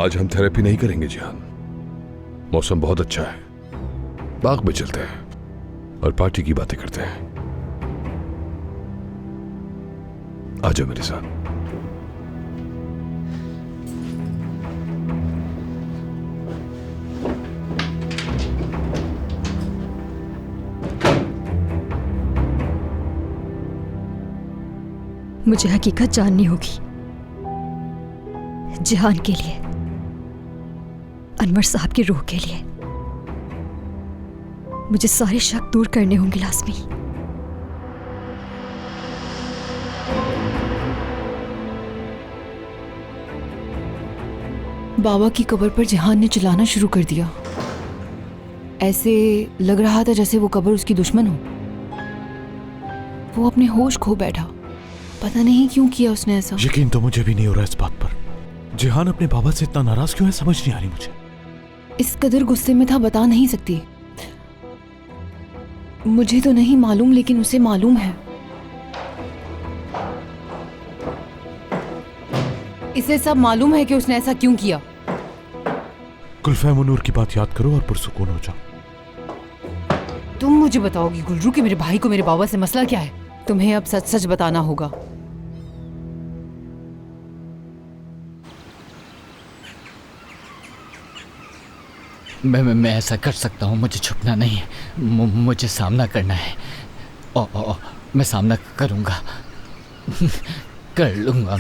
आज हम थेरेपी नहीं करेंगे जिहान। मौसम बहुत अच्छा है, बाग में चलते हैं और पार्टी की बातें करते हैं। आ जाओ मेरे साथ। मुझे हकीकत जाननी होगी। जिहान के लिए, अनवर साहब की रूह के लिए मुझे सारे शक दूर करने होंगे लाज़मी। बाबा की कब्र पर जिहान ने चिल्लाना शुरू कर दिया। ऐसे लग रहा था जैसे वो कब्र उसकी दुश्मन हो। वो अपने होश खो बैठा। पता नहीं क्यों किया उसने ऐसा। यकीन तो मुझे भी नहीं हो रहा इस बात पर। जिहान अपने बाबा से इतना नाराज क्यों है, समझ नहीं आ रही मुझे। इस कदर गुस्से में था, बता नहीं सकती। मुझे तो नहीं मालूम, लेकिन उसे मालूम है। इसे सब मालूम है कि उसने ऐसा क्यों किया। गुलफैम और नूर की बात याद करो और पुरसुकून हो जाओ। तुम मुझे बताओगी गुलरू कि मेरे भाई को मेरे बाबा से मसला क्या है? तुम्हें अब सच सच बताना होगा। मैं ऐसा कर सकता हूँ, मुझे छुपना नहीं है, मुझे सामना करना है। ओ, मैं सामना करूँगा। कर लूँगा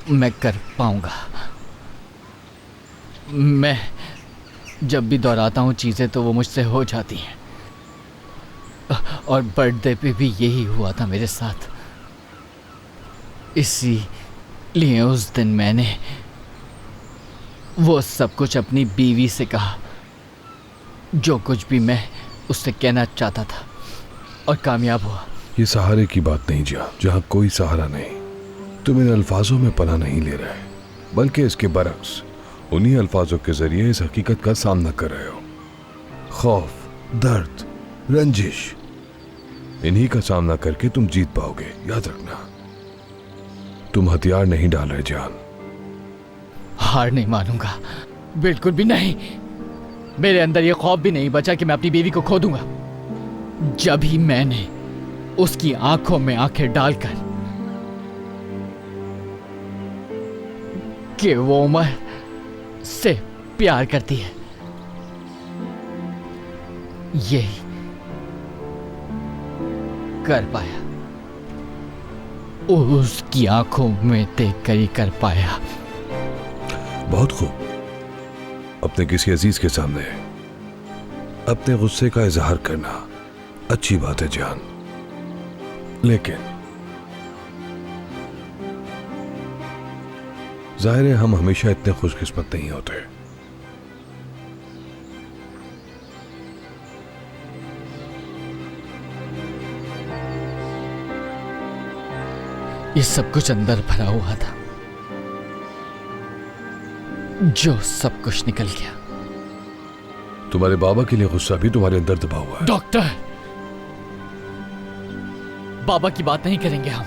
मैं कर पाऊँगा। मैं जब भी दोहराता हूँ चीज़ें तो वो मुझसे हो जाती हैं, और बर्थडे पे भी यही हुआ था मेरे साथ। इसीलिए उस दिन मैंने वो सब कुछ अपनी बीवी से कहा, जो कुछ भी मैं उससे कहना चाहता था, और कामयाब हुआ। ये सहारे की बात नहीं जहाँ कोई सहारा नहीं। तुम इन अल्फाजों में पनाह नहीं ले रहे, बल्कि इसके बरक्स उन्हीं अल्फाजों के जरिए इस हकीकत का सामना कर रहे हो। खौफ, दर्द, रंजिश, इन्हीं का सामना करके तुम जीत पाओगे। याद रखना, तुम हथियार नहीं डाल रहे जान। हार नहीं मानूंगा, बिल्कुल भी नहीं। मेरे अंदर ये खौफ भी नहीं बचा कि मैं अपनी बीवी को खो दूंगा। जब ही मैंने उसकी आंखों में आंखें डालकर कि वो उमर से प्यार करती है, यही कर पाया। उसकी आंखों में देखकर ही कर पाया। बहुत खूब। अपने किसी अजीज के सामने अपने गुस्से का इजहार करना अच्छी बात है जान, लेकिन जाहिर है हम हमेशा इतने खुशकिस्मत नहीं होते। ये सब कुछ अंदर भरा हुआ था, जो सब कुछ निकल गया। तुम्हारे बाबा के लिए गुस्सा भी तुम्हारे अंदर दबा हुआ है। डॉक्टर, बाबा की बात नहीं करेंगे हम।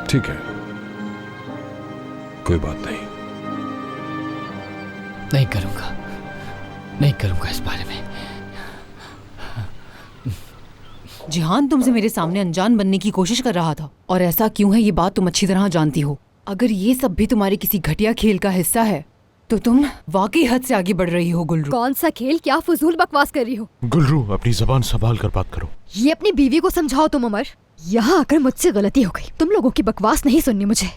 ठीक है, कोई बात नहीं। नहीं करूंगा, नहीं करूंगा इस बारे में। जिहान तुमसे मेरे सामने अनजान बनने की कोशिश कर रहा था, और ऐसा क्यों है ये बात तुम अच्छी तरह जानती हो। अगर ये सब भी तुम्हारे किसी घटिया खेल का हिस्सा है तो तुम वाकई हद से आगे बढ़ रही हो गुलरू। कौन सा खेल? क्या फजूल बकवास कर रही हो? गुलरू, अपनी जबान संभाल कर बात करो। ये अपनी बीवी को समझाओ तुम अमर। यहाँ आकर मुझसे गलती हो गई। तुम लोगों की बकवास नहीं सुननी मुझे।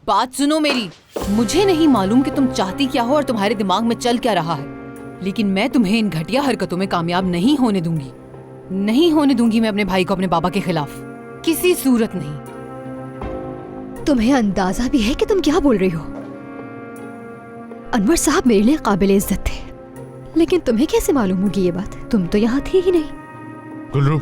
बात सुनो मेरी। मुझे नहीं मालूम कि तुम चाहती क्या हो और तुम्हारे दिमाग में चल क्या रहा है, लेकिन मैं तुम्हें इन घटिया हरकतों में कामयाब नहीं होने दूंगी। नहीं होने दूंगी मैं अपने भाई को अपने बाबा के खिलाफ, किसी सूरत नहीं। तुम्हें अंदाजा भी है कि तुम क्या बोल रही हो? अनवर साहब मेरे लिए काबिल इज्जत थे, लेकिन तुम्हें कैसे मालूम होगी ये बात? तुम तो यहाँ थी ही नहीं। गुलरू,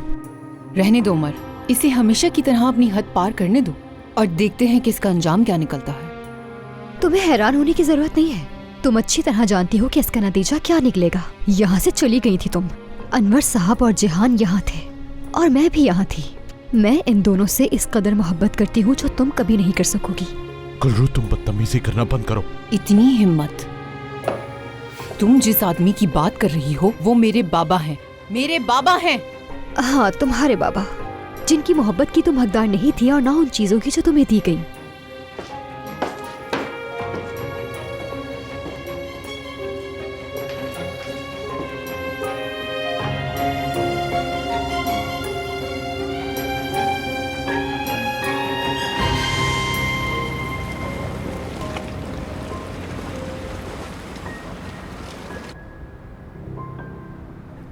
रहने दो उमर, इसे हमेशा की तरह अपनी हद पार करने दो और देखते हैं कि इसका अंजाम क्या निकलता है। तुम्हें हैरान होने की जरूरत नहीं है। तुम अच्छी तरह जानती हो कि इसका नतीजा क्या निकलेगा। यहाँ से चली गई थी तुम। अनवर साहब और जिहान यहाँ थे और मैं भी यहाँ थी। मैं इन दोनों से इस कदर मोहब्बत करती हूँ जो तुम कभी नहीं कर सकोगी। गुलरू, तुम बदतमीजी करना बंद करो। इतनी हिम्मत? तुम जिस आदमी की बात कर रही हो वो मेरे बाबा हैं। मेरे बाबा हैं। हाँ, तुम्हारे बाबा, जिनकी मोहब्बत की तुम हकदार नहीं थी और ना उन चीजों की जो तुम्हें दी गई।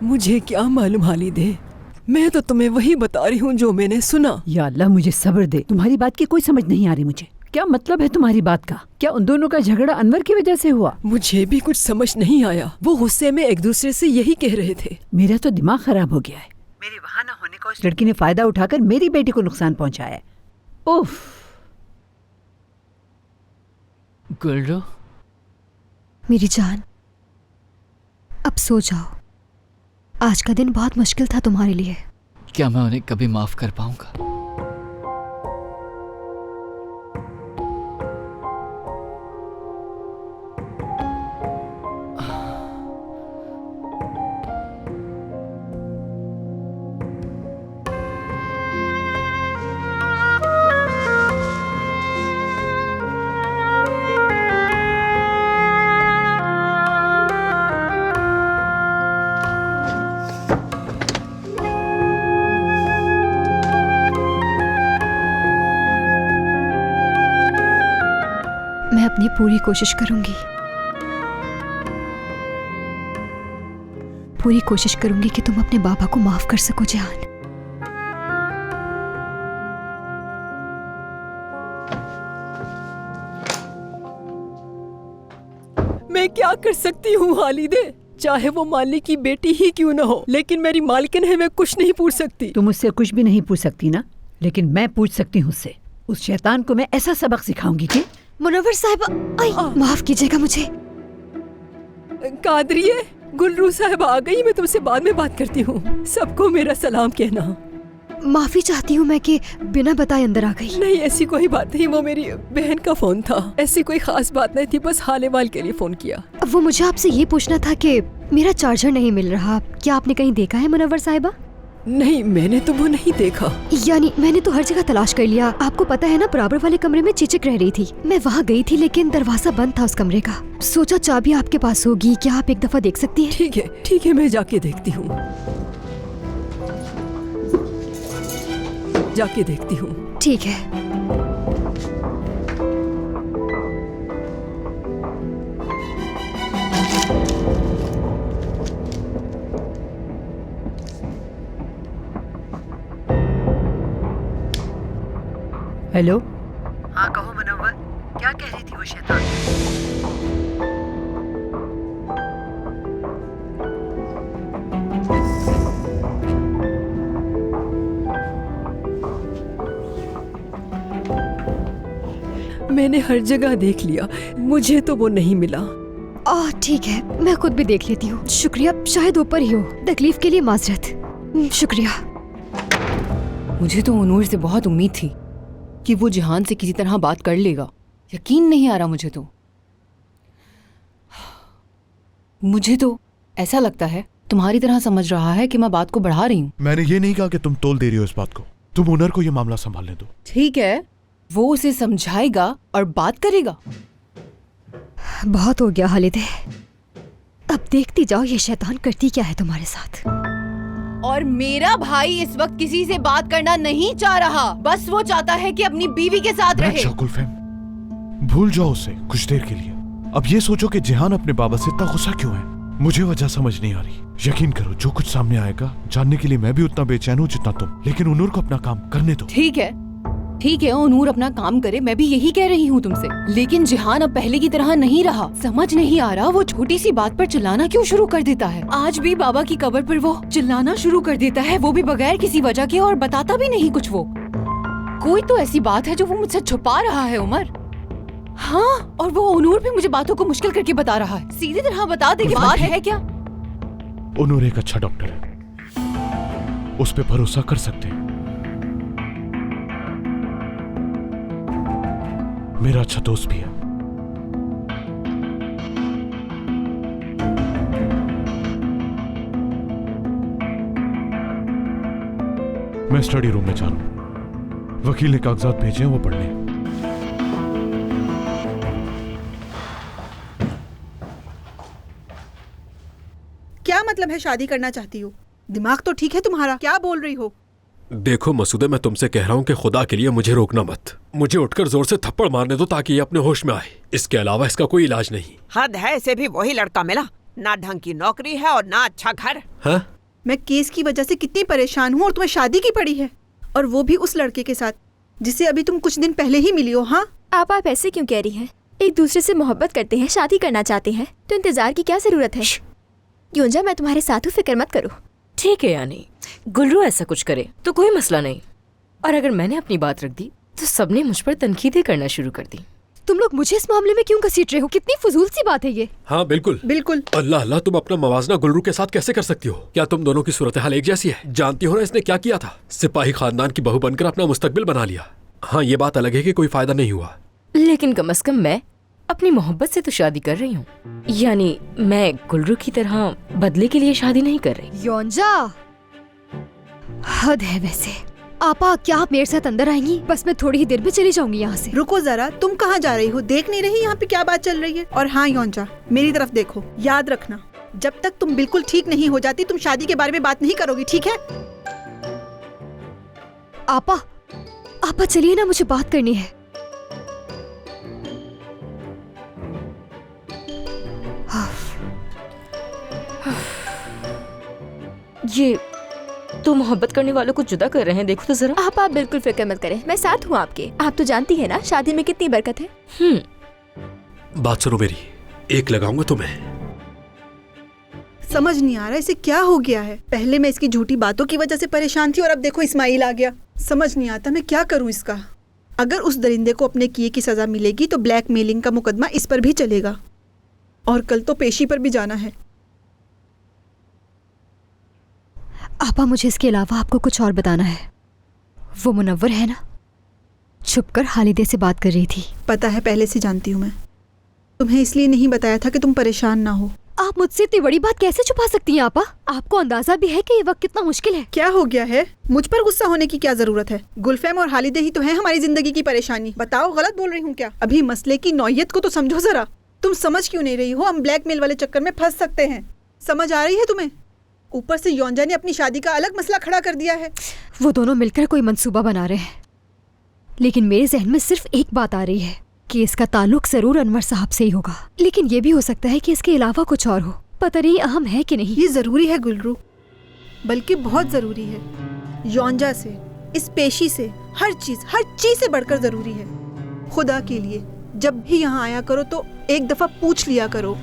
मुझे क्या मालूम हालिदे, मैं तो तुम्हें वही बता रही हूँ जो मैंने सुना। या अल्लाह, मुझे सब्र दे। तुम्हारी बात की कोई समझ नहीं आ रही मुझे। क्या मतलब है तुम्हारी बात का? क्या उन दोनों का झगड़ा अनवर की वजह से हुआ? मुझे भी कुछ समझ नहीं आया। वो गुस्से में एक दूसरे से यही कह रहे थे। मेरा तो दिमाग खराब हो गया है। मेरे वहाँ न होने का उस लड़की ने फायदा उठाकर मेरी बेटी को नुकसान पहुँचाया है। उफ। गुलरू, मेरी जान, अब सो जाओ। आज का दिन बहुत मुश्किल था तुम्हारे लिए। क्या मैं उन्हें कभी माफ कर पाऊंगा? मैं अपनी पूरी कोशिश करूंगी। पूरी कोशिश करूंगी कि तुम अपने बाबा को माफ कर सको जहान। मैं क्या कर सकती हूँ हालिदे? चाहे वो मालिक की बेटी ही क्यों न हो, लेकिन मेरी मालकिन है, मैं कुछ नहीं पूछ सकती। तुम उससे कुछ भी नहीं पूछ सकती ना, लेकिन मैं पूछ सकती हूँ उससे। उस शैतान को मैं ऐसा सबक सिखाऊंगी कि मुनव्वर साहिबा, माफ कीजिएगा मुझे। कादरिए, गुलरू साहब आ गई, मैं तुमसे बाद में बात करती हूँ। सबको मेरा सलाम कहना। माफी चाहती हूँ मैं कि बिना बताए अंदर आ गई। नहीं, ऐसी कोई बात नहीं, वो मेरी बहन का फोन था। ऐसी कोई खास बात नहीं थी, बस हाल वाल के लिए फोन किया। वो मुझे आपसे ये पूछना था कि मेरा चार्जर नहीं मिल रहा, क्या आपने कहीं देखा है मुनव्वर साहिबा? नहीं, मैंने तो वो नहीं देखा। यानी मैंने तो हर जगह तलाश कर लिया। आपको पता है ना, बराबर वाले कमरे में चिचिक रह रही थी। मैं वहाँ गई थी लेकिन दरवाजा बंद था उस कमरे का। सोचा चाबी आपके पास होगी, क्या आप एक दफा देख सकती हैं? ठीक है, मैं जाके देखती हूँ। जाके देखती हूँ। ठीक है। हेलो। हाँ कहो मुनव्वर, क्या कह रही थी वो शैतान? मैंने हर जगह देख लिया, मुझे तो वो नहीं मिला। ठीक है, मैं खुद भी देख लेती हूँ। शुक्रिया, शायद ऊपर ही हो। तकलीफ के लिए माजरत। शुक्रिया। मुझे तो नूर से बहुत उम्मीद थी कि वो जहान से किसी तरह बात कर लेगा। यकीन नहीं आ रहा मुझे तो ऐसा लगता है तुम्हारी तरह समझ रहा है कि मैं बात को बढ़ा रही हूँ। मैंने ये नहीं कहा कि तुम तोल दे रही हो इस बात को। तुम ओनर को ये मामला संभालने दो। ठीक है, वो उसे समझाएगा और बात करेगा। बहुत हो गया हालिदे, अब देखती जाओ ये शैतान करती क्या है तुम्हारे साथ। और मेरा भाई इस वक्त किसी से बात करना नहीं चाह रहा, बस वो चाहता है कि अपनी बीवी के साथ रहे। भूल जाओ उसे कुछ देर के लिए। अब ये सोचो कि जिहान अपने बाबा से इतना गुस्सा क्यों है। मुझे वजह समझ नहीं आ रही। यकीन करो, जो कुछ सामने आएगा जानने के लिए मैं भी उतना बेचैन हूँ जितना तुम। लेकिन उनूर को अपना काम करने दो। ठीक है, उनूर अपना काम करे, मैं भी यही कह रही हूँ तुमसे। लेकिन जिहान अब पहले की तरह नहीं रहा। समझ नहीं आ रहा वो छोटी सी बात पर चिल्लाना क्यों शुरू कर देता है। आज भी बाबा की कब्र पर वो चिल्लाना शुरू कर देता है, वो भी बगैर किसी वजह के, और बताता भी नहीं कुछ। वो कोई तो ऐसी बात है जो वो मुझसे छुपा रहा है उमर। हाँ, और वो उनूर भी मुझे बातों को मुश्किल करके बता रहा है। सीधी तरह बता दे कि बात है क्या। उनूर एक अच्छा डॉक्टर है, उस पे भरोसा कर सकते हैं। मेरा अच्छा दोस्त भी है। मैं स्टडी रूम में जा रहा हूं। वकील ने कागजात भेजे हैं, वो पढ़ लें। क्या मतलब है शादी करना चाहती हो? दिमाग तो ठीक है तुम्हारा, क्या बोल रही हो? देखो मसूदे, मैं तुमसे कह रहा हूँ कि खुदा के लिए मुझे रोकना मत। मुझे उठकर जोर से थप्पड़ मारने दो ताकि ये अपने होश में आए। इसके अलावा इसका कोई इलाज नहीं। हद है, इसे भी वही लड़का मिला, ना ढंग की नौकरी है और ना अच्छा घर। हाँ? मैं केस की वजह से कितनी परेशान हूँ और तुम्हें शादी की पड़ी है, और वो भी उस लड़के के साथ जिससे अभी तुम कुछ दिन पहले ही मिली हो। हाँ, आप ऐसे क्यों कह रही हैं? एक दूसरे से मोहब्बत करते हैं, शादी करना चाहते हैं, तो इंतजार की क्या जरूरत है? योंजा, मैं तुम्हारे साथ हूँ, फिक्र मत करो। ठीक है, यानी गुलरू ऐसा कुछ करे तो कोई मसला नहीं, और अगर मैंने अपनी बात रख दी तो सबने मुझ पर तनकीदें करना शुरू कर दी। तुम लोग मुझे इस मामले में क्यों घसीट रहे हो? कितनी फजूल सी बात है ये। हाँ बिल्कुल बिल्कुल। अल्लाह अल्लाह, तुम अपना मवाजना गुलरू के साथ कैसे कर सकती हो? क्या तुम दोनों की सूरत हाल एक जैसी है? जानती हो ना इसने क्या किया था? सिपाही खानदान की बहू बनकर अपना मुस्तकबिल बना लिया। हाँ, ये बात अलग है कि कोई फायदा नहीं हुआ, लेकिन कम से कम मैं अपनी मोहब्बत से तो शादी कर रही हूँ। यानी मैं गुलरू की तरह बदले के लिए शादी नहीं कर रही। योंजा, हद है वैसे। आपा, क्या आप मेरे साथ अंदर आएंगी? बस मैं थोड़ी ही देर में चली जाऊंगी यहाँ से। रुको जरा, तुम कहाँ जा रही हो? देख नहीं रही यहाँ पे क्या बात चल रही है? और हाँ योंजा, मेरी तरफ देखो, याद रखना जब तक तुम बिल्कुल ठीक नहीं हो जाती तुम शादी के बारे में बात नहीं करोगी, ठीक है? आपा चलिए ना, मुझे बात करनी है। ये तो मोहब्बत करने वालों को जुदा कर रहे हैं, देखो तो जरा। आप बिल्कुल फिक्र मत करें, मैं साथ हूँ आपके। आप तो जानती है ना शादी में कितनी बरकत है। बात सुनो मेरी, एक लगाऊंगा तुम्हें। समझ नहीं आ रहा इसे क्या हो गया है। पहले मैं इसकी झूठी बातों की वजह से परेशान थी और अब देखो इस्माइल आ गया। समझ नहीं आता मैं क्या करूं इसका। अगर उस दरिंदे को अपने किए की सजा मिलेगी तो ब्लैकमेलिंग का मुकदमा इस पर भी चलेगा, और कल तो पेशी पर भी जाना है। आपा, मुझे इसके अलावा आपको कुछ और बताना है। वो मुनव्वर है ना, छुपकर हालिदे से बात कर रही थी। पता है, पहले से जानती हूँ मैं। तुम्हें इसलिए नहीं बताया था कि तुम परेशान ना हो। आप मुझसे इतनी बड़ी बात कैसे छुपा सकती हैं आपा? आपको अंदाजा भी है कि ये वक्त कितना मुश्किल है। क्या हो गया है? मुझ पर गुस्सा होने की क्या जरूरत है? गुलफैम और हालिदे ही तो है हमारी जिंदगी की परेशानी। बताओ, गलत बोल रही हूँ क्या? अभी मसले की नौयत को तो समझो जरा। तुम समझ क्यों नहीं रही हो? हम ब्लैकमेल वाले चक्कर में फंस सकते हैं। समझ आ रही है तुम्हें? ऊपर से योंजा ने अपनी शादी का अलग मसला खड़ा कर दिया है। वो दोनों मिलकर कोई मंसूबा बना रहे हैं, लेकिन मेरे जहन में सिर्फ एक बात आ रही है कि इसका ताल्लुक जरूर अनवर साहब से ही होगा, लेकिन ये भी हो सकता है कि इसके अलावा कुछ और हो। पता नहीं अहम है कि नहीं। ये जरूरी है गुलरू, बल्कि बहुत जरूरी है। योंजा से, इस पेशी से, हर चीज से बढ़कर जरूरी है। खुदा के लिए जब भी यहाँ आया करो तो एक दफा पूछ लिया करो,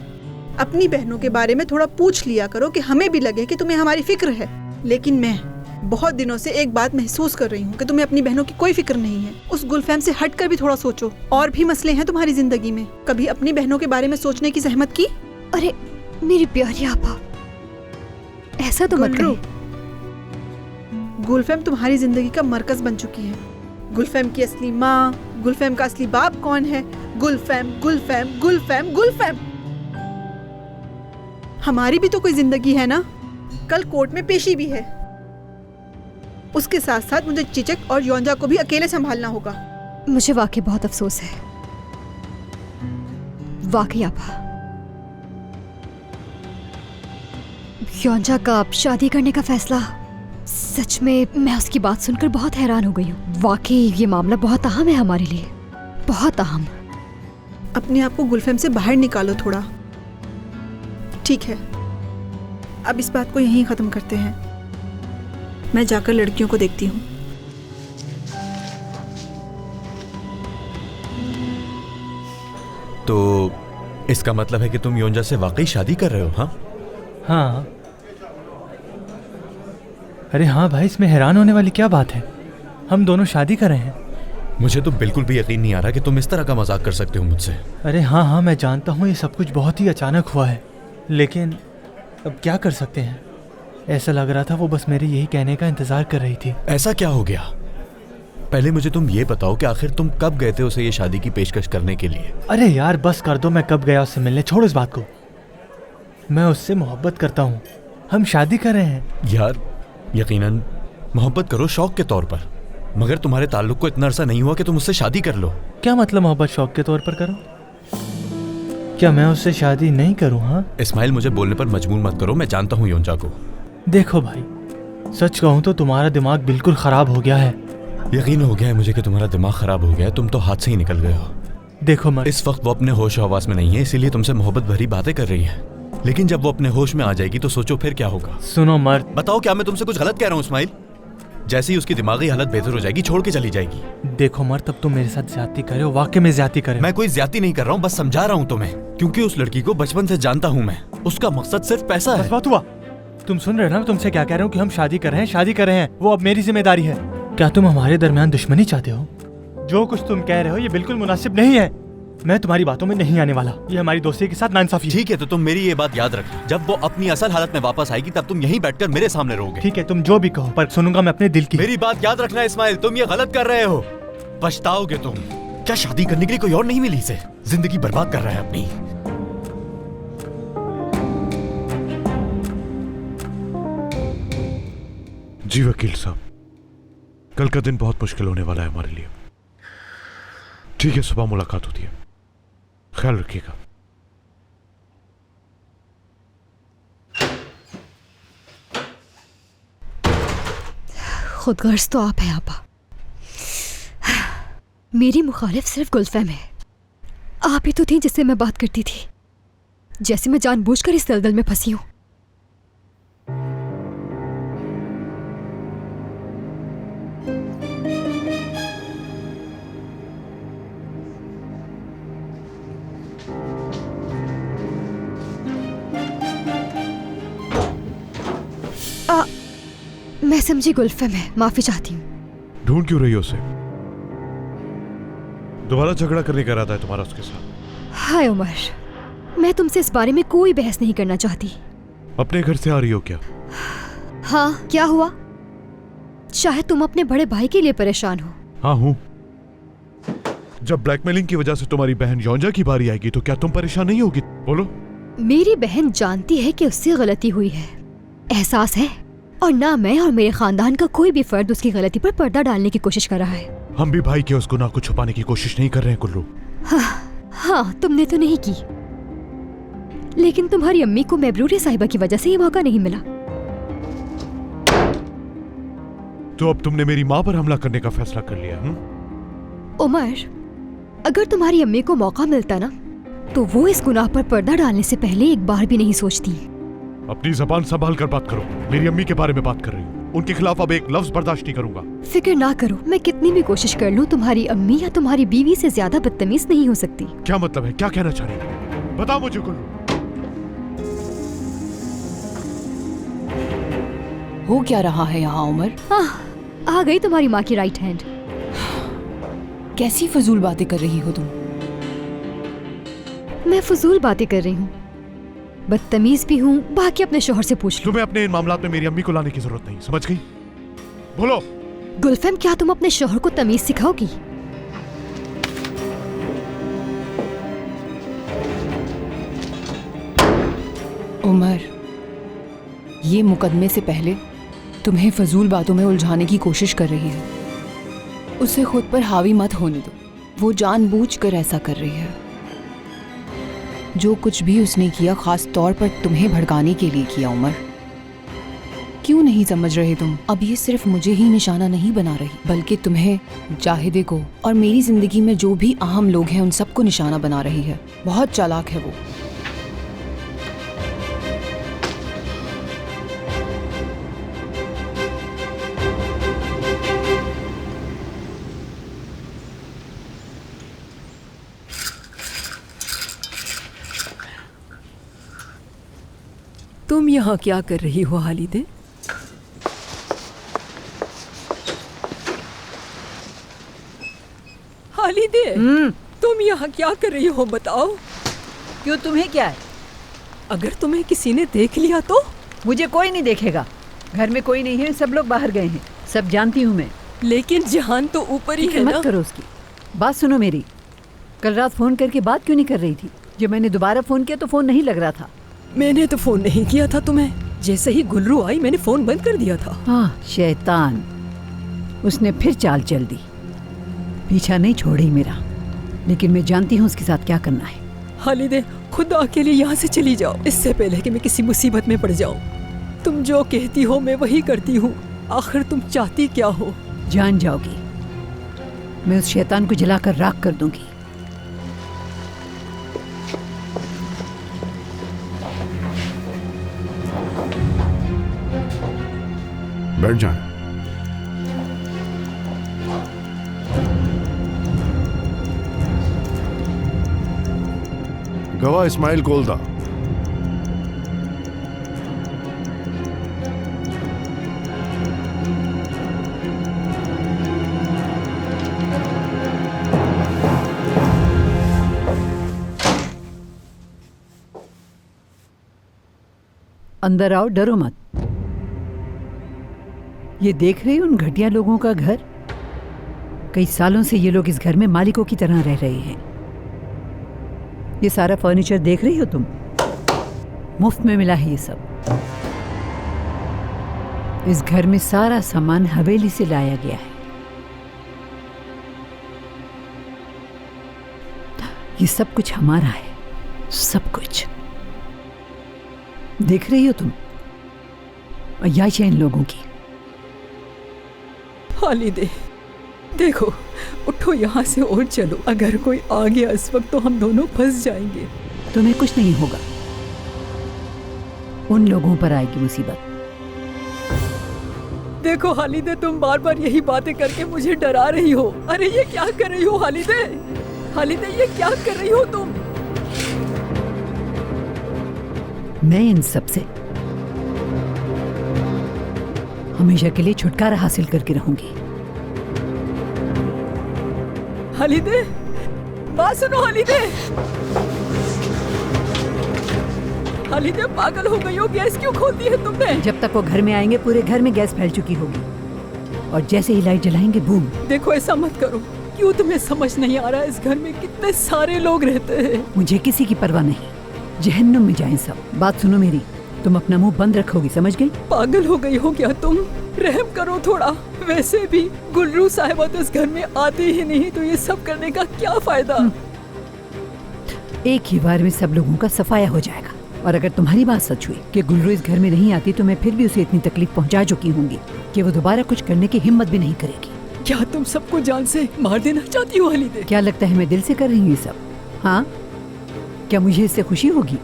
अपनी बहनों के बारे में थोड़ा पूछ लिया करो कि हमें भी लगे कि तुम्हें हमारी फिक्र है। लेकिन मैं बहुत दिनों से एक बात महसूस कर रही हूँ कि तुम्हें अपनी बहनों की कोई फिक्र नहीं है। उस गुलफैम से हटकर भी थोड़ा सोचो। और भी मसले हैं तुम्हारी जिंदगी में, कभी अपनी बहनों के बारे में सोचने की जहमत की? अरे मेरी प्यारी आपा, ऐसा तो मत करो। गुलफैम तुम्हारी जिंदगी का मरकज बन चुकी है। गुलफैम की असली माँ, गुलफैम का असली बाप कौन है? गुलफैम, गुलफैम, गुलफैम, गुलफैम। हमारी भी तो कोई जिंदगी है ना। कल कोर्ट में पेशी भी है। उसके साथ साथ मुझे चिचक और योंजा को भी अकेले संभालना होगा। मुझे वाकई बहुत अफसोस है, वाकई आपा। योंजा का शादी करने का फैसला, सच में मैं उसकी बात सुनकर बहुत हैरान हो गई हूँ। वाकई ये मामला बहुत अहम है हमारे लिए, बहुत अहम। अपने आप को गुलफैम से बाहर निकालो थोड़ा। ठीक है, अब इस बात को यहीं खत्म करते हैं। मैं जाकर लड़कियों को देखती हूँ। तो इसका मतलब है कि तुम योंजा से वाकई शादी कर रहे हो? हाँ हाँ। अरे हाँ भाई, इसमें हैरान होने वाली क्या बात है? हम दोनों शादी कर रहे हैं। मुझे तो बिल्कुल भी यकीन नहीं आ रहा कि तुम इस तरह का मजाक कर सकते हो मुझसे। अरे हाँ, मैं जानता हूँ ये सब कुछ बहुत ही अचानक हुआ है, लेकिन अब क्या कर सकते हैं। ऐसा लग रहा था वो बस मेरे यही कहने का इंतजार कर रही थी। ऐसा क्या हो गया? पहले मुझे तुम ये बताओ कि आखिर तुम कब गए थे उसे ये शादी की पेशकश करने के लिए? अरे यार बस कर दो, मैं कब गया उससे मिलने, छोड़ो इस बात को। मैं उससे मोहब्बत करता हूँ, हम शादी कर रहे हैं। यार यकीनन मोहब्बत करो शौक के तौर पर, मगर तुम्हारे ताल्लुक को इतना अरसा नहीं हुआ कि तुम उससे शादी कर लो। क्या मतलब मोहब्बत शौक के तौर पर करो? क्या मैं उससे शादी नहीं करूँ? हाँ इस्माइल, मुझे बोलने पर मजबूर मत करो, मैं जानता हूँ योंजा को। देखो भाई, सच कहूँ तो तुम्हारा दिमाग बिल्कुल खराब हो गया है। यकीन हो गया है मुझे कि तुम्हारा दिमाग खराब हो गया है, तुम तो हाथ से ही निकल गए हो। देखो मर्द, इस वक्त वो अपने होश हवास में नहीं है, इसीलिए तुमसे मोहब्बत भरी बातें कर रही है, लेकिन जब वो अपने होश में आ जाएगी तो सोचो फिर क्या होगा। सुनो मर्द, बताओ क्या मैं तुमसे कुछ गलत कह रहा हूँ इस्माइल? जैसे ही उसकी दिमागी हालत बेहतर हो जाएगी छोड़ के चली जाएगी। देखो मर्द, तब तुम मेरे साथ ज्यादती करे हो, वाकई में ज्यादती करे। मैं कोई ज्यादती नहीं कर रहा हूँ, बस समझा रहा हूँ तुम्हें, क्योंकि उस लड़की को बचपन से जानता हूँ मैं, उसका मकसद सिर्फ पैसा है। बस बात हुआ। तुम सुन रहे हो ना मैं तुमसे क्या कह रहा हूँ कि हम शादी कर रहे हैं, शादी कर रहे हैं, वो अब मेरी जिम्मेदारी है। क्या तुम हमारे दरमियान दुश्मनी चाहते हो? जो कुछ तुम कह रहे हो ये बिल्कुल मुनासिब नहीं है, मैं तुम्हारी बातों में नहीं आने वाला, ये हमारी दोस्ती के साथ नाइंसाफी है। ठीक है, तो तुम मेरी ये बात याद रखना, जब वो अपनी असल हालत में वापस आएगी तब तुम यहीं बैठकर मेरे सामने रहोगे। ठीक है, तुम जो भी कहो, पर सुनूंगा मैं अपने दिल की। मेरी बात याद रखना इस्माइल, तुम ये गलत कर रहे हो, पछताओगे तुम। क्या शादी करने के लिए कोई और नहीं मिली इसे? जिंदगी बर्बाद कर रहा है अपनी। जी वकील साहब, कल का दिन बहुत मुश्किल होने वाला है हमारे लिए। ठीक है, सुबह मुलाकात होती है, ख्याल रखिएगा। खुदगर्ज तो आप हैं आपा। मेरी मुखालिफ सिर्फ गुलफैम है। आप ही तो थी जिससे मैं बात करती थी, जैसे मैं जानबूझकर इस दलदल में फंसी हूं। मैं समझी गुलफैम है, माफी चाहती हूँ। ढूंढ क्यों रही हो उसे? दोबारा झगड़ा करने का इरादा है तुम्हारा उसके साथ? हाय उमर, मैं तुमसे इस बारे में कोई बहस नहीं करना चाहती। अपने घर से आ रही हो क्या? हाँ, क्या हुआ? शायद तुम अपने बड़े भाई के लिए परेशान हो। हाँ हूँ। जब ब्लैकमेलिंग की वजह से तुम्हारी बहन योंजा की बारी आएगी तो क्या तुम परेशान नहीं होगी? बोलो। मेरी बहन जानती है कि उससे गलती हुई है, एहसास है, और ना मैं और मेरे खानदान का कोई भी फर्द उसकी गलती पर पर्दा डालने की कोशिश कर रहा है। हम भी भाई के उस गुनाह को छुपाने की कोशिश नहीं कर रहे हैं कुल्लू। हाँ, तुमने तो नहीं की, लेकिन तुम्हारी अम्मी को महबरूर साहिबा की वजह से ये मौका नहीं मिला। तो अब तुमने मेरी माँ पर हमला करने का फैसला कर लिया? उमर, अगर तुम्हारी अम्मी को मौका मिलता ना तो वो इस गुनाह पर पर्दा डालने से पहले एक बार भी नहीं सोचती। अपनी जबान संभाल कर बात करो, मेरी अम्मी के बारे में बात कर रही हूँ, उनके खिलाफ अब एक लफ्ज बर्दाश्त नहीं करूंगा। फिक्र ना करो, मैं कितनी भी कोशिश कर लूँ तुम्हारी अम्मी या तुम्हारी बीवी से ज्यादा बदतमीज नहीं हो सकती। क्या मतलब है? क्या कहना चाह रही है? बताओ मुझे कुल्लू। हो क्या रहा है यहाँ उमर? आ गई तुम्हारी माँ की राइट हैंड। कैसी फजूल बातें कर रही हो तुम? मैं फजूल बातें कर रही हूँ, बदतमीज भी हूँ, बाकी अपने शोहर से पूछ लो। तुम्हें अपने इन मामलात में मेरी अम्मी को लाने की जरूरत नहीं, समझ गई? बोलो। गुलफैम, क्या तुम अपने शोहर को तमीज सिखाओगी? उमर, ये मुकदमे से पहले तुम्हें फजूल बातों में उलझाने की कोशिश कर रही है। उसे खुद पर हावी मत होने दो, वो जानबूझकर ऐसा कर रही है। जो कुछ भी उसने किया खास तौर पर तुम्हें भड़काने के लिए किया। उमर, क्यों नहीं समझ रहे तुम? अब ये सिर्फ मुझे ही निशाना नहीं बना रही, बल्कि तुम्हें, जाहिदे को और मेरी जिंदगी में जो भी अहम लोग हैं उन सबको निशाना बना रही है। बहुत चालाक है वो। तुम यहाँ क्या कर रही हो हालिदे? हालिदे, तुम यहाँ क्या कर रही हो बताओ? क्यों, तुम्हें क्या है? अगर तुम्हें किसी ने देख लिया तो? मुझे कोई नहीं देखेगा, घर में कोई नहीं है, सब लोग बाहर गए हैं, सब जानती हूँ मैं। लेकिन जहान तो ऊपर ही है मत ना। करो उसकी बात, सुनो मेरी। कल रात फोन करके बात क्यों नहीं कर रही थी? जब मैंने दोबारा फोन किया तो फोन नहीं लग रहा था। मैंने तो फोन नहीं किया था तुम्हें। जैसे ही गुल्रू आई मैंने फोन बंद कर दिया था। हाँ, शैतान, उसने फिर चाल चल दी। पीछा नहीं छोड़ी मेरा, लेकिन मैं जानती हूँ उसके साथ क्या करना है। हालिदे, खुदा के लिए यहाँ से चली जाओ, इससे पहले कि मैं किसी मुसीबत में पड़ जाऊँ। तुम जो कहती हो मैं वही करती हूँ। आखिर तुम चाहती क्या हो? जान जाओगी। मैं उस शैतान को जलाकर राख कर दूंगी। बैठ जाए। गवाह इस्माइल कोलदा। अंदर आओ, डरो मत। ये देख रहे हो उन घटिया लोगों का घर? कई सालों से ये लोग इस घर में मालिकों की तरह रह रहे हैं। ये सारा फर्नीचर देख रही हो तुम? मुफ्त में मिला है ये सब। इस घर में सारा सामान हवेली से लाया गया है। ये सब कुछ हमारा है, सब कुछ। देख रही हो तुम? अय्याशी है इन लोगों की। हालिदे, देखो, उठो यहाँ से और चलो। अगर कोई आ गया इस वक्त तो हम दोनों फंस जाएंगे। तुम्हें कुछ नहीं होगा, उन लोगों पर आएगी मुसीबत। देखो हालिदे, तुम बार बार यही बातें करके मुझे डरा रही हो। अरे ये क्या कर रही हो हालिदे? हालिदे, ये क्या कर रही हो तुम? मैं इन सब से हमेशा के लिए छुटकारा हासिल करके रहूंगी। हालिदे, बात सुनो हालिदे। हालिदे, पागल हो गई हो? गैस क्यों खोल दी है तुमने? जब तक वो घर में आएंगे पूरे घर में गैस फैल चुकी होगी, और जैसे ही लाइट जलाएंगे बूम। देखो, ऐसा मत करो। क्यों तुम्हें समझ नहीं आ रहा? इस घर में कितने सारे लोग रहते हैं। मुझे किसी की परवाह नहीं, जहन्नुम में जाएं सब। बात सुनो मेरी, तुम अपना मुंह बंद रखोगी, समझ गई? पागल हो गई हो क्या तुम? रहम करो थोड़ा। वैसे भी गुल्रू साहिबा तो इस घर में आती ही नहीं, तो ये सब करने का क्या फायदा? एक ही बार में सब लोगों का सफाया हो जाएगा। और अगर तुम्हारी बात सच हुई कि गुल्रू इस घर में नहीं आती, तो मैं फिर भी उसे इतनी तकलीफ पहुंचा चुकी होंगी कि वो दोबारा कुछ करने की हिम्मत भी नहीं करेगी। क्या तुम सबको जान से मार देना चाहती हो हालिदे? क्या लगता है मैं दिल से कर रही हूँ ये सब? हाँ, क्या मुझे इससे खुशी होगी?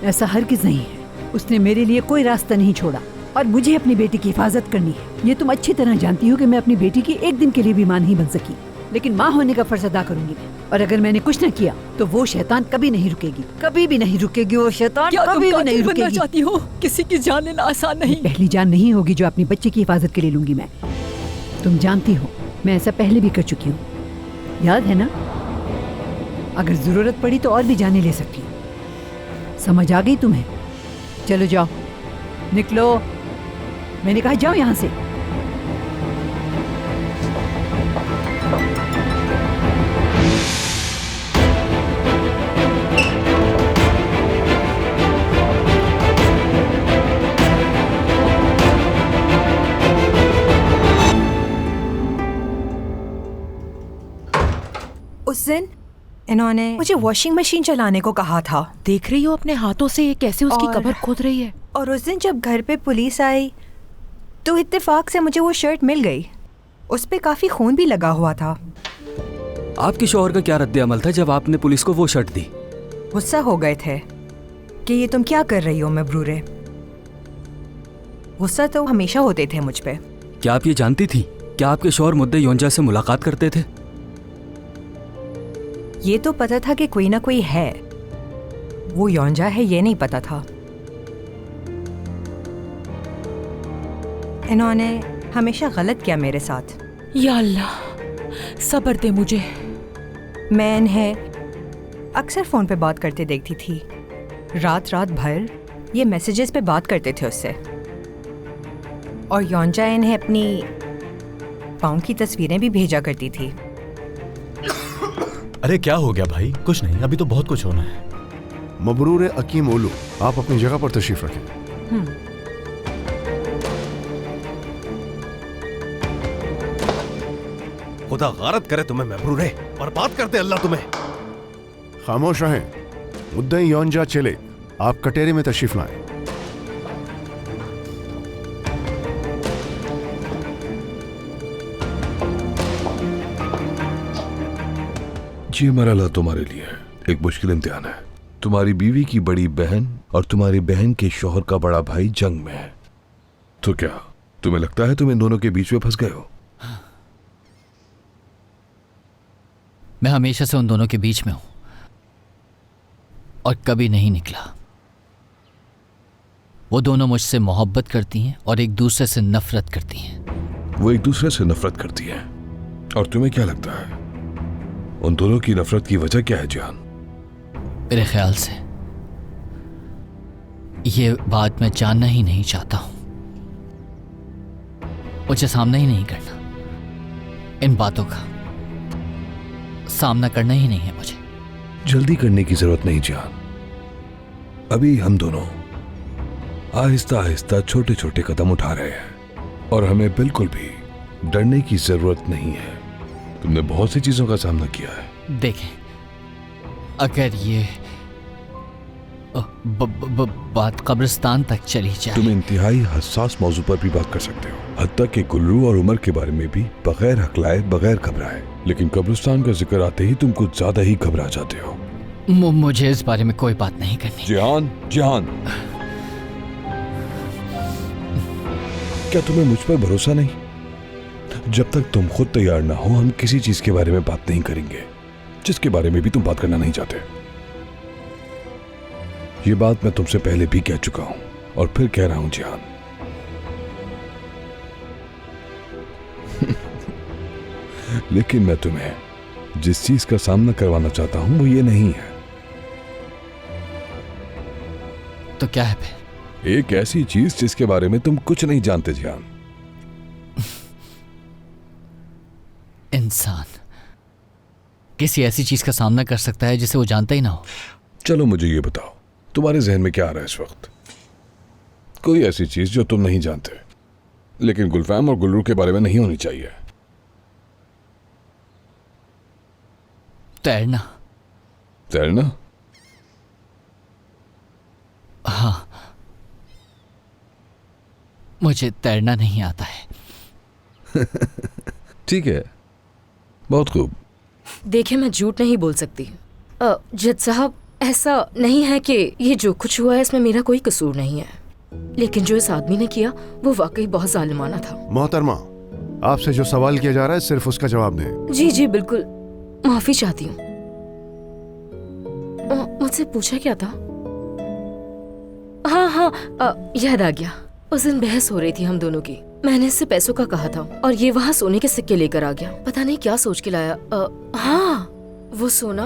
ऐसा हरगिज़ नहीं है। उसने मेरे लिए कोई रास्ता नहीं छोड़ा, और मुझे अपनी बेटी की हिफाजत करनी है। ये तुम अच्छी तरह जानती हो कि मैं अपनी बेटी की एक दिन के लिए भी मां नहीं बन सकी, लेकिन माँ होने का फर्ज अदा करूंगी मैं। और अगर मैंने कुछ न किया तो वो शैतान कभी नहीं रुकेगी, कभी भी नहीं रुकेगी। वो शैतान कभी भी नहीं रुकेगी। चाहती हो? किसी की जान लेना आसान नहीं। पहली जान नहीं होगी जो अपनी बच्चे की हिफाजत के लिए लूंगी मैं। तुम जानती हो मैं ऐसा पहले भी कर चुकी हूँ, याद है ना? अगर जरूरत पड़ी तो और भी जाने ले सकती हूँ। समझ आ गई तुम्हें? चलो जाओ, निकलो। मैंने कहा जाओ यहाँ से। उस दिन इन्होंने मुझे वॉशिंग मशीन चलाने को कहा था। देख रही हो अपने हाथों से ये कैसे उसकी कब्र खोद रही है। और उस दिन जब घर पे पुलिस आई तो इत्तेफाक से मुझे वो शर्ट मिल गई। उस पे काफी खून भी लगा हुआ था। आपके शौहर का क्या रद्द-ए-अमल था जब आपने पुलिस को वो शर्ट दी? गुस्सा हो गए थे कि ये तुम क्या कर रही हो मबरूरे। गुस्सा तो हमेशा होते थे मुझ पे। क्या आप ये जानती थी? क्या आपके शौहर मुद्दे योंजा से मुलाकात करते थे? ये तो पता था कि कोई ना कोई है, वो योंजा है ये नहीं पता था। इन्होंने हमेशा गलत किया मेरे साथ। या अल्लाह, सब्र दे मुझे। मैं इन्हें अक्सर फ़ोन पे बात करते देखती थी। रात रात भर ये मैसेजेस पे बात करते थे उससे। और योंजा इन्हें अपनी पाँव की तस्वीरें भी भेजा करती थी। अरे क्या हो गया भाई? कुछ नहीं, अभी तो बहुत कुछ होना है। मबरूर अकीम ओलू, आप अपनी जगह पर तशरीफ रखें। खुदा गारत करे तुम्हें मबरूर, बर्बाद कर दे अल्लाह तुम्हें। खामोश रहें। मुद्दई योंजा चले, आप कटेरे में तशरीफ लाएं। ये मरहला तुम्हारे लिए एक मुश्किल इम्तिहान है। तुम्हारी बीवी की बड़ी बहन और तुम्हारी बहन के शौहर का बड़ा भाई जंग में है। तो क्या तुम्हें लगता है तुम इन दोनों के बीच में फंस गए हो? मैं हमेशा से उन दोनों के बीच में हूं और कभी नहीं निकला। वो दोनों मुझसे मोहब्बत करती हैं और एक दूसरे से नफरत करती हैं। वो एक दूसरे से नफरत करती हैं और तुम्हें क्या लगता है उन दोनों की नफरत की वजह क्या है जान? मेरे ख्याल से ये बात मैं जानना ही नहीं चाहता हूं। मुझे सामना ही नहीं करना, इन बातों का सामना करना ही नहीं है मुझे। जल्दी करने की जरूरत नहीं जान। अभी हम दोनों आहिस्ता आहिस्ता छोटे छोटे कदम उठा रहे हैं और हमें बिल्कुल भी डरने की जरूरत नहीं है। तुमने बहुत सी चीजों का सामना किया है। देखें, अगर ये बात कब्रिस्तान तक चली जाए। तुम इंतहाई हसास मौजू पर भी बात कर सकते हो, हत्ता कि गुल्लू और उमर के बारे में भी, बगैर हकलाए बगैर घबराए। लेकिन कब्रिस्तान का जिक्र आते ही तुम कुछ ज्यादा ही घबरा जाते हो। मुझे इस बारे में कोई बात नहीं करनी। जिहान, जिहान, क्या तुम्हें मुझ पर भरोसा नहीं? जब तक तुम खुद तैयार ना हो, हम किसी चीज के बारे में बात नहीं करेंगे जिसके बारे में भी तुम बात करना नहीं चाहते। ये बात मैं तुमसे पहले भी कह चुका हूं और फिर कह रहा हूं जिहान। लेकिन मैं तुम्हें जिस चीज का सामना करवाना चाहता हूं वो ये नहीं है। तो क्या है फिर? एक ऐसी चीज जिसके बारे में तुम कुछ नहीं जानते जिहान। इंसान किसी ऐसी चीज का सामना कर सकता है जिसे वो जानता ही ना हो। चलो मुझे ये बताओ, तुम्हारे जहन में क्या आ रहा है इस वक्त? कोई ऐसी चीज जो तुम नहीं जानते लेकिन गुलफैम और गुल्लू के बारे में नहीं होनी चाहिए। तैरना। तैरना? हाँ, मुझे तैरना नहीं आता है। ठीक है, बहुत खूब। देखिए, मैं झूठ नहीं बोल सकती। जज साहब, ऐसा नहीं है कि ये जो कुछ हुआ है इसमें मेरा कोई कसूर नहीं है, लेकिन जो इस आदमी ने किया वो वाकई बहुत जालिमाना था। मोहतरमा, आपसे जो सवाल किया जा रहा है सिर्फ उसका जवाब दें। जी जी बिल्कुल, माफी चाहती हूँ। मुझसे पूछा क्या था? हाँ हाँ, याद आ गया। उस दिन बहस हो रही थी हम दोनों की। मैंने इससे पैसों का कहा था और ये वहाँ सोने के सिक्के लेकर आ गया। पता नहीं क्या सोच के लाया। हाँ, वो सोना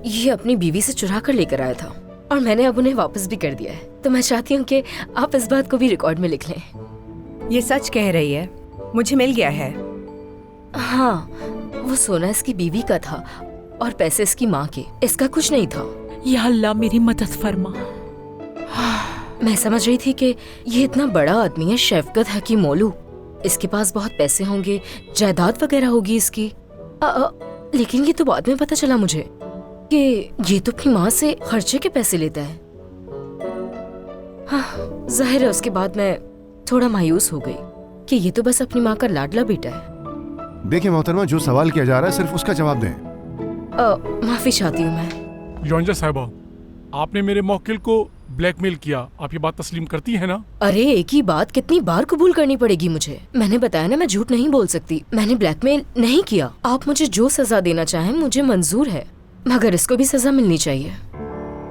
ये अपनी बीवी से चुरा कर लेकर आया था और मैंने अब उन्हें वापस भी कर दिया है। तो मैं चाहती हूँ कि आप इस बात को भी रिकॉर्ड में लिख लें। ये सच कह रही है, मुझे मिल गया है। हाँ, वो सोना इसकी बीवी का था और पैसे इसकी माँ के। इसका कुछ नहीं था। या अल्लाह मेरी मदद फरमा। मैं समझ रही थी कि ये इतना बड़ा आदमी है, शफकत हकीम मोलू, इसके पास बहुत पैसे होंगे, जायदाद वगैरह होगी इसकी। लेकिन ये तो बाद में पता चला मुझे कि ये तो अपनी माँ से खर्चे के पैसे लेता है। हाँ, जाहिर है उसके बाद मैं थोड़ा मायूस हो गई कि ये तो बस अपनी माँ का लाडला बेटा है। देखिए मोहतरमा, जो सवाल किया जा रहा है सिर्फ उसका जवाब दें। माफी चाहती हूँ मैं। योंजा साहिबा, आपने मेरे मौकिल को ब्लैकमेल किया, आप ये बात तस्लीम करती है ना? अरे एक ही बात कितनी बार कबूल करनी पड़ेगी मुझे? मैंने बताया ना, मैं झूठ नहीं बोल सकती। मैंने ब्लैकमेल नहीं किया। आप मुझे जो सजा देना चाहें मुझे मंजूर है, मगर इसको भी सजा मिलनी चाहिए।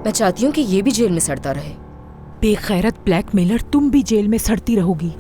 मैं चाहती हूँ कि ये भी जेल में सड़ता रहे। बेगैरत ब्लैकमेलर, तुम भी जेल में सड़ती रहोगी।